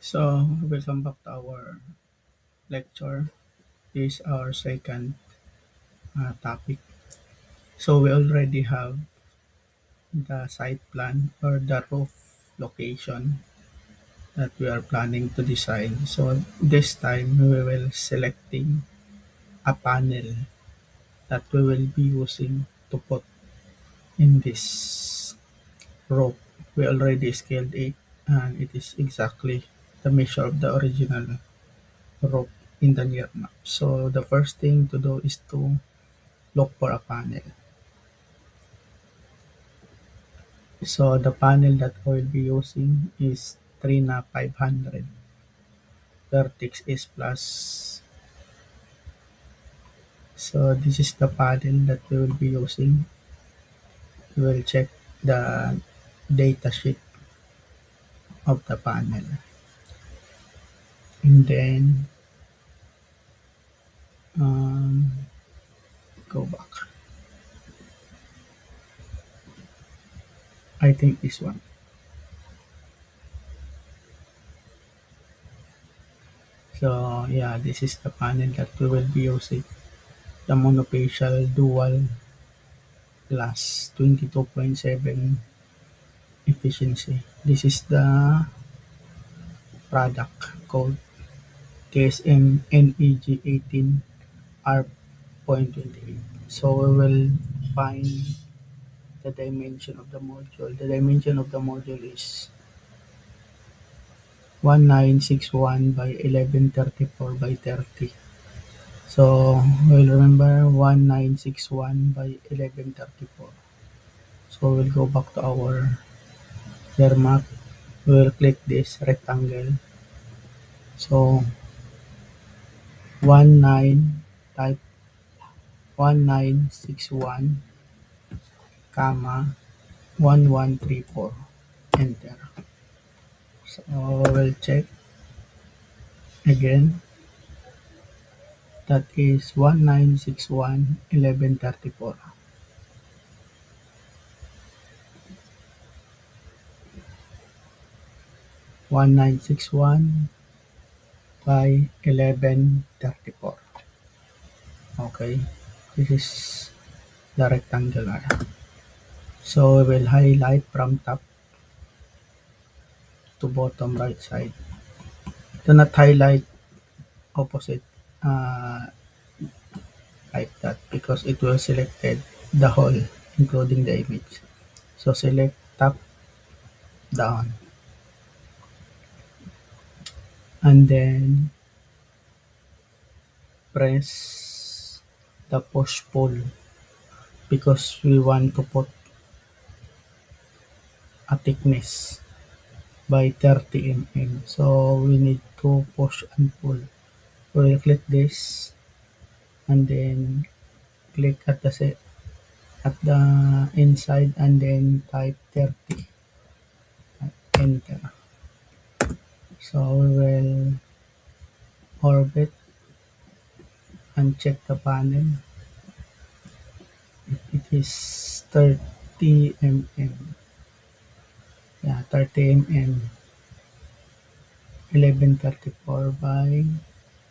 So, welcome back to our lecture. This is our second topic. So, we already have the site plan or the roof location that we are planning to design. So, this time we will selecting a panel that we will be using to put in this roof. We already scaled it and it is exactly the measure of the original roof in the near map. So, the first thing to do is to look for a panel. So the panel that I will be using is Trina 500 Vertex S Plus. So this is the panel that we will be using. We will check the data sheet of the panel. And then um, go back. I think this one. So yeah, this is the panel that we will be using. The monofacial dual plus 22.7 efficiency. This is the product code KSM NEG 18 R.28. So we will find the dimension of the module. The dimension of the module is 1961 by 1134 by 30. So we'll remember 1961 by 1134. So we'll go back to our clear map. We'll click this rectangle. So 19 type 1961 comma 1134, enter. So we'll check again, that is 1961 1134. 1961 by 1134. Okay, this is the rectangular. So we will highlight from top to bottom right side. Do not highlight opposite uh, like that because it will selected the whole including the image. So select top down and then press the push pull because we want to put a thickness by 30 mm. So we need to push and pull. We'll click this and then click at at the inside and then type 30. Enter. So we will orbit and check the panel. It is 30 mm. Yeah, 30 mm. 1134 by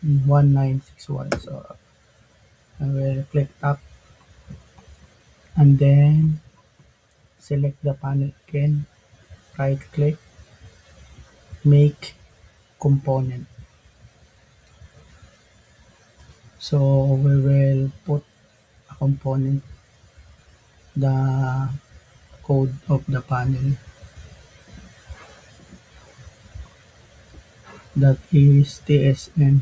1961. So I will click top and then select the panel again, right click, make component. So we will put a component, the code of the panel, that is TSN.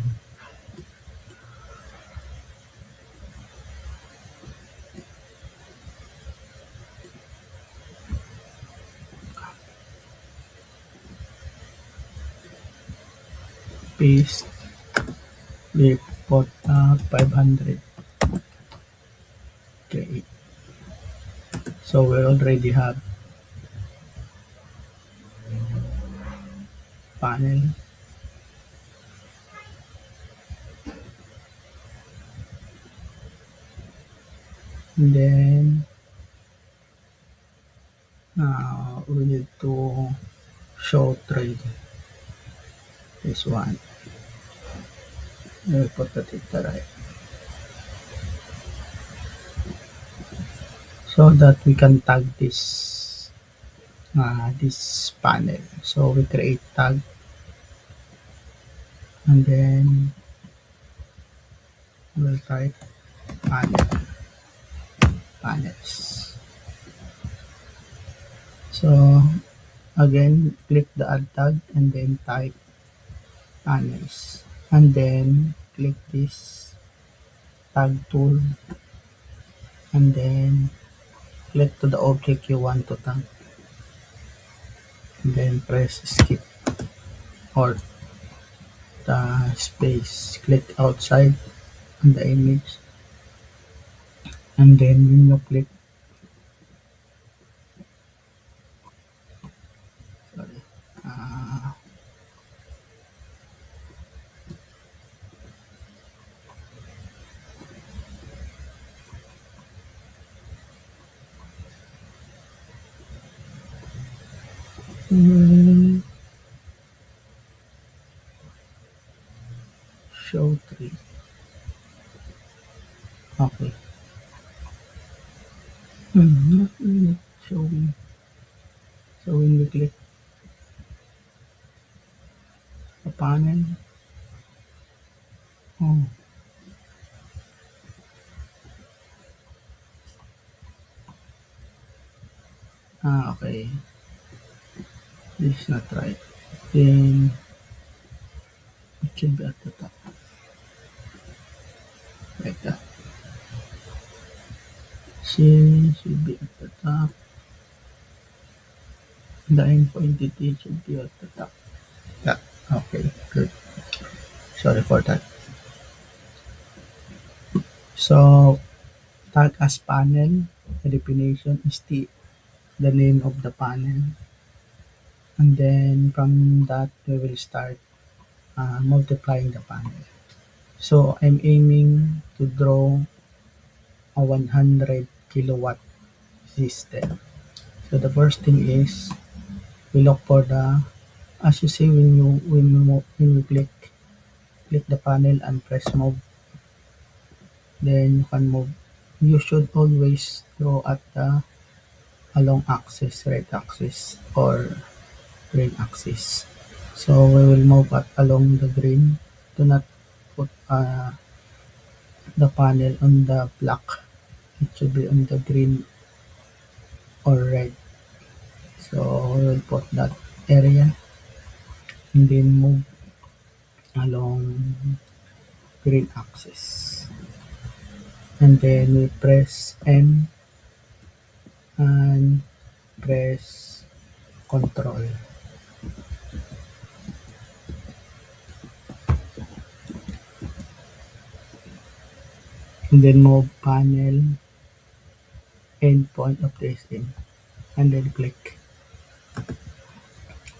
Paste, we put 500. Okay, so we already have panel. And then we need to show trade. This one. We'll put that in the right. So that we can tag this panel. So we create tag and then we'll type panels. So again, click the add tag and then type panels. And then click this tag tool and then click to the object you want to tag. And then press skip or the space. Click outside on the image. And then when you click, sorry, uh, mm, show 3. Okay. Not really showing. So when we click the panel, oh, okay, this is not right. Then it should be at the top, like that. She should be at the top. The info entity should be at the top. Yeah, okay, good. Sorry for that. So tag as panel, the definition is the name of the panel. And then from that, we will start multiplying the panel. So I'm aiming to draw a 100 kilowatt system. So the first thing is we look for the, as you see when you click the panel and press move, then you can move. You should always draw at the along axis, right axis or green axis. So we will move at along the green. Do not put the panel on the black. It should be on the green or red. So we will put that area and then move along green axis. And then we press M and press control. And then move panel endpoint of this in and then click.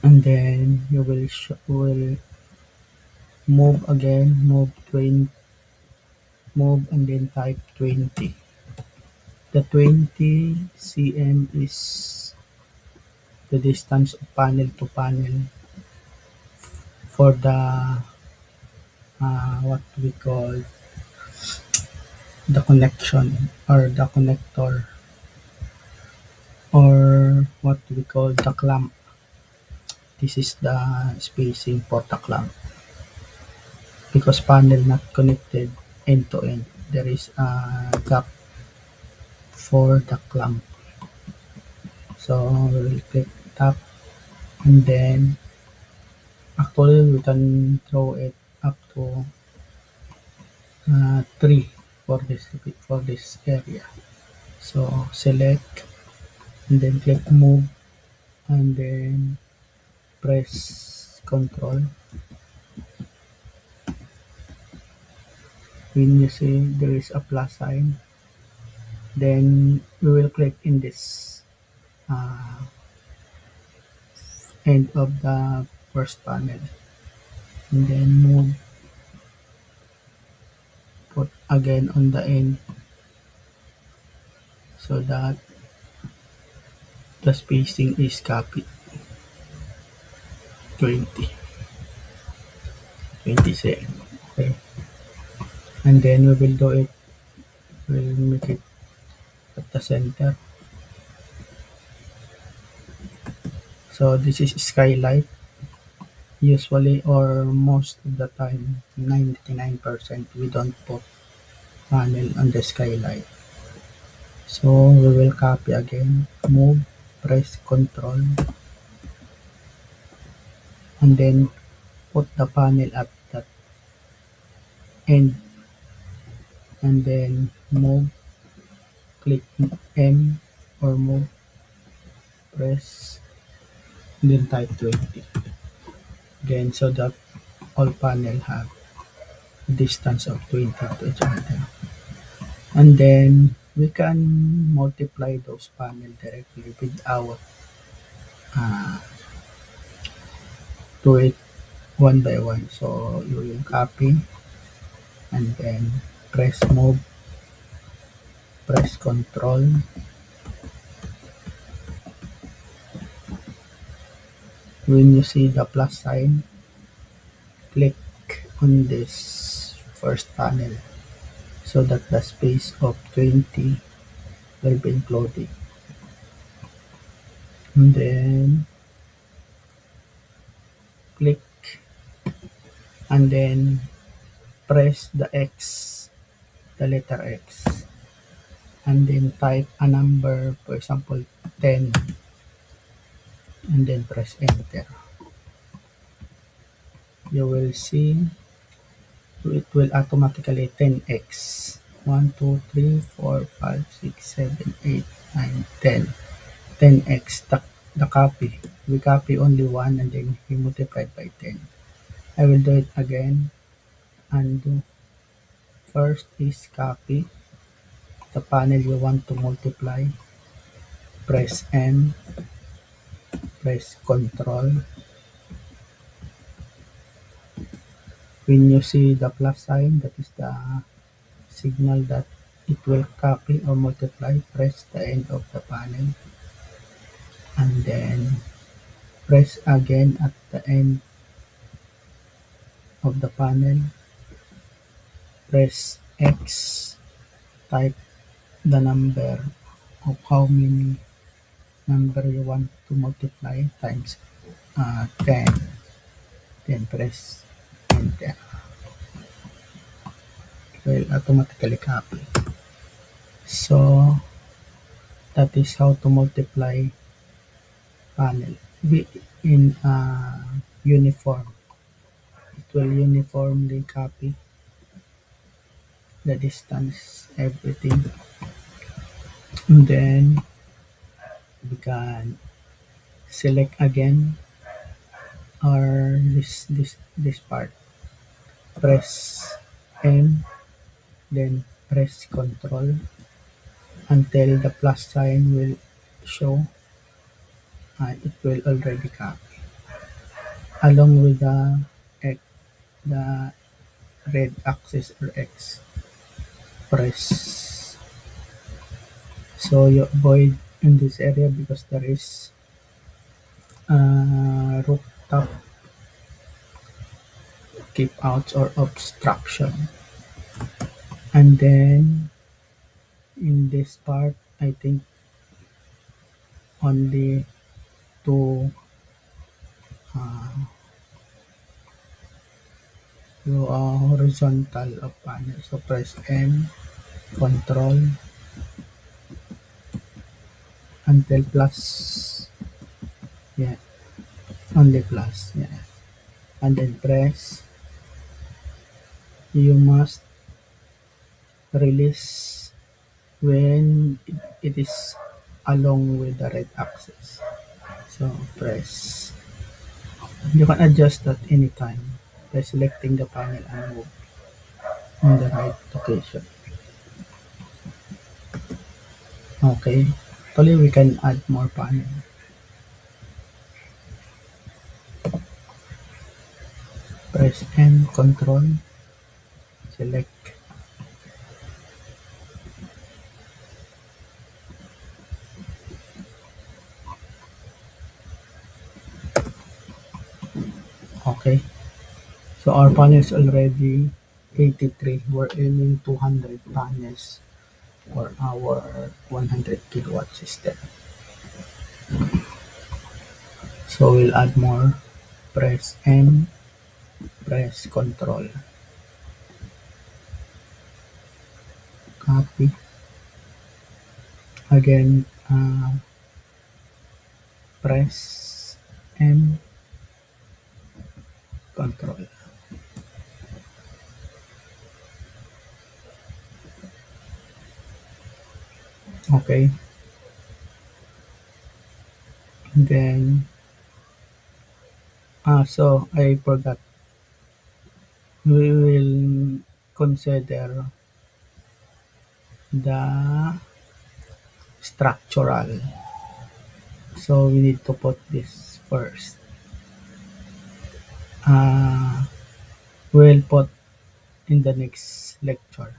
And then you will move again, move and then type 20. The 20 cm is the distance of panel to panel for the what we call the connection or the connector or what we call the clamp. This is the spacing for the clamp because panel not connected end to end. There is a gap for the clamp. So we will click tap and then actually we can throw it up to 3 for this area. So select and then click move and then press control. When you see there is a plus sign, then we will click in this uh, end of the first panel and then move, put again on the end so that the spacing is copied 20. 27. Okay. And then we will do it, we'll make it at the center. So this is skylight. Usually or most of the time, 99% we don't put panel on the skylight. So we will copy again, move, press Control, and then put the panel at that end, and then move, click M or move, press, then type 20. Again, so that all panel have a distance of 20 to each other. And then we can multiply those panel directly without uh, do it one by one. So you will copy and then press move, press control. When you see the plus sign, click on this first panel so that the space of 20 will be included. And then click and then press the X, the letter X, and then type a number, for example 10, and then press enter. You will see it will automatically 10x. 1, 2, 3, 4, 5, 6, 7, 8, 9, 10. 10x the copy. We copy only one and then we multiply by 10. I will do it again. Undo. First is copy the panel you want to multiply. Press M. Press Control. When you see the plus sign, that is the signal that it will copy or multiply. Press the end of the panel and then press again at the end of the panel. Press X, type the number of how many number you want to multiply times 10. Then press enter. It will automatically copy. So that is how to multiply panel in uniform. It will uniformly copy the distance, everything. And then we can select again or this part. Press M, then press Control until the plus sign will show. It will already copy along with the red axis or X. Press so you avoid in this area because there is rooftop keep outs or obstruction. And then in this part, I think only two horizontal of panel. So press M, Control until plus. Yeah, only plus. Yeah, and then press. You must release when it is along with the red axis. So press. You can adjust that anytime by selecting the panel and move in the right location. Okay, actually we can add more panel. Press M, Control, select. Okay, So our panels already 83. We're aiming 200 panels for our 100 kilowatt system. So we'll add more. Press M, press Control, copy. Again, press M, Control. Okay. Then, so I forgot. We will consider the structural. So we need to put this first. We'll put in the next lecture.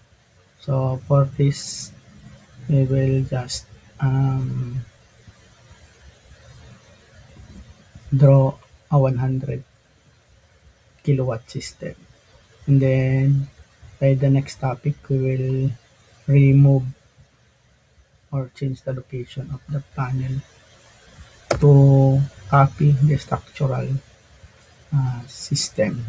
So for this, we will just draw a 100 kilowatt system. And then by the next topic, we will remove or change the location of the panel to copy the structural system.